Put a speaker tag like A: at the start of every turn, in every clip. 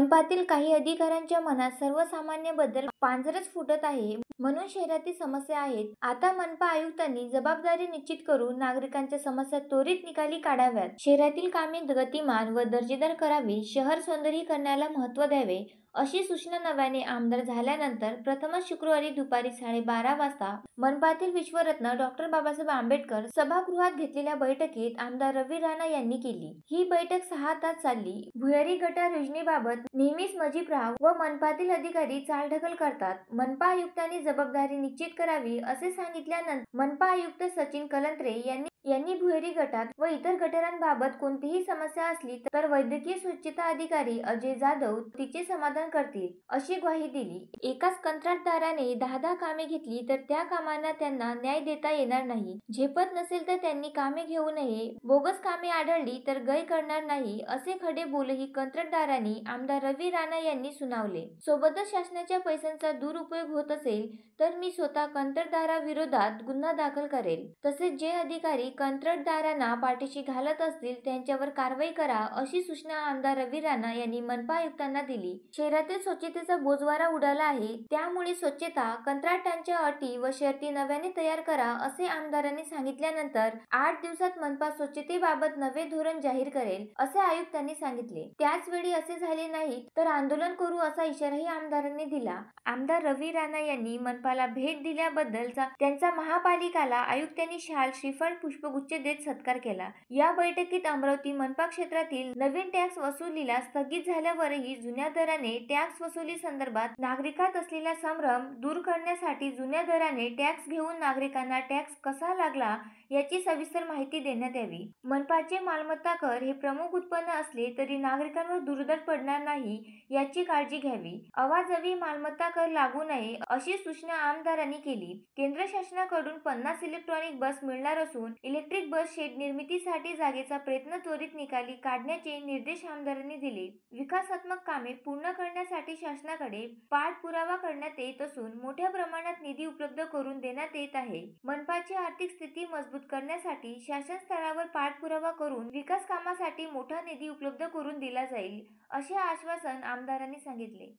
A: मनपातील काही अधिकाऱ्यांच्या मनात सर्वसामान्यांबद्दल पांजरच फुटत आहे, म्हणून शहरातील समस्या आहेत. आता मनपा आयुक्तांनी जबाबदारी निश्चित करून नागरिकांच्या समस्या त्वरित निकाली काढाव्यात. शहरातील कामे गतिमान व दर्जेदार करावी, शहर सौंदर्यीकरणाला महत्त्व द्यावे, अशी सूचना नव्याने आमदार झाल्यानंतर प्रथमच शुक्रवारी दुपारी 12:30 वाजता मनपातील विश्वरत्न डॉ. बाबासाहेब आंबेडकर सभागृहात घेतलेल्या बैठकीत आमदार रवी राणा यांनी केली. ही बैठक 6 तास चालली. भुयारी गटार योजनेबाबत नेहमीच मजिबराव व मनपातील अधिकारी चालढकल करतात. मनपा आयुक्तांनी जबाबदारी निश्चित करावी असे सांगितल्यानंतर मनपा आयुक्त सचिन कलंत्रे यांनी भुयारी गटार व इतर गटारांबाबत कोणतीही समस्या असली तर वैद्यकीय स्वच्छता अधिकारी अजय जाधव तिचे समाधान करतील, अशी ग्वाही दिली. एकाच कंत्राटदाराने 10 कामे घेतली तर त्या कामांना त्यांना न्याय देता येणार नाही. झेपत नसेल तर त्यांनी कामे घेऊ नये. बोगस कामे आढळली तर गय करणार नाही, असे खडे बोलही कंत्राटदारांनी आमदार रवी राणा यांनी सुनावले. सोबतच शासनाच्या पैशांचा दुरुपयोग होत असेल तर मी स्वतः कंत्राटदाराविरोधात गुन्हा दाखल करेल. तसेच जे अधिकारी कंत्राटदारांना पाठीशी घालत असतील त्यांच्यावर कारवाई करा, अशी सूचना आमदार रवी राणा यांनी मनपा आयुक्तांना दिली. शहरातील स्वच्छतेचा बोजवारा उडाला आहे, त्यामुळे स्वच्छता कंत्राटांच्या अटी व शर्ती नव्याने तयार करा, असे आमदारांनी सांगितल्यानंतर 8 दिवसात मनपा स्वच्छतेबाबत नवे धोरण जाहीर करेल, असे आयुक्तांनी सांगितले. त्याचवेळी असे झाले नाही तर आंदोलन करू, असा इशाराही आमदारांनी दिला. आमदार रवी राणा यांनी मनपाला भेट दिल्याबद्दलचा त्यांचा महापालिकाला आयुक्तांनी शाल, श्रीफळ, पुष्पगुच्छ देत सत्कार केला. या बैठकीत अमरावती मनपा क्षेत्रातील नवीन टॅक्स वसुलीला स्थगित झाल्यावरही जुन्या दराने टॅक्स वसुली संदर्भात नागरिकात असलेला संभ्रम दूर करण्यासाठी जुन्या दराने टॅक्स घेऊन नागरिकांना टॅक्स कसा लागला याची सविस्तर माहिती देण्यात यावी. मनपाचे मालमत्ता कर हे प्रमुख उत्पन्न असले तरी नागरिकांवर दुर्धर पडणार नाही याची काळजी घ्यावी. अवाजवी मालमत्ता कर लागू नये, अशी सूचना आमदारांनी केली. केंद्र शासनाकडून 50 इलेक्ट्रॉनिक बस मिळणार असून इलेक्ट्रिक बस शेड निर्मितीसाठी जागेचा प्रयत्न त्वरित निकाली काढण्याचे निर्देश आमदारांनी दिले. विकासात्मक कामे पूर्ण करण्यासाठी शासनाकडे पाठपुरावा करण्यात येत असून मोठ्या प्रमाणात निधी उपलब्ध करून देण्यात येत आहे. मनपाची आर्थिक स्थिती मजबूत करण्यासाठी शासन स्तरावर पाठपुरावा करून विकास कामासाठी मोठा निधी उपलब्ध करून दिला जाईल, असे आश्वासन आमदारांनी सांगितले.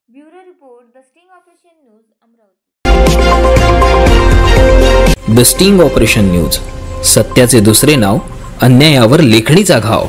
A: Bureau report, the sting operation news, Amravati.
B: The sting operation news, सत्याचे दुसरे नाव, अन्यायावर लेखणीचा घाव.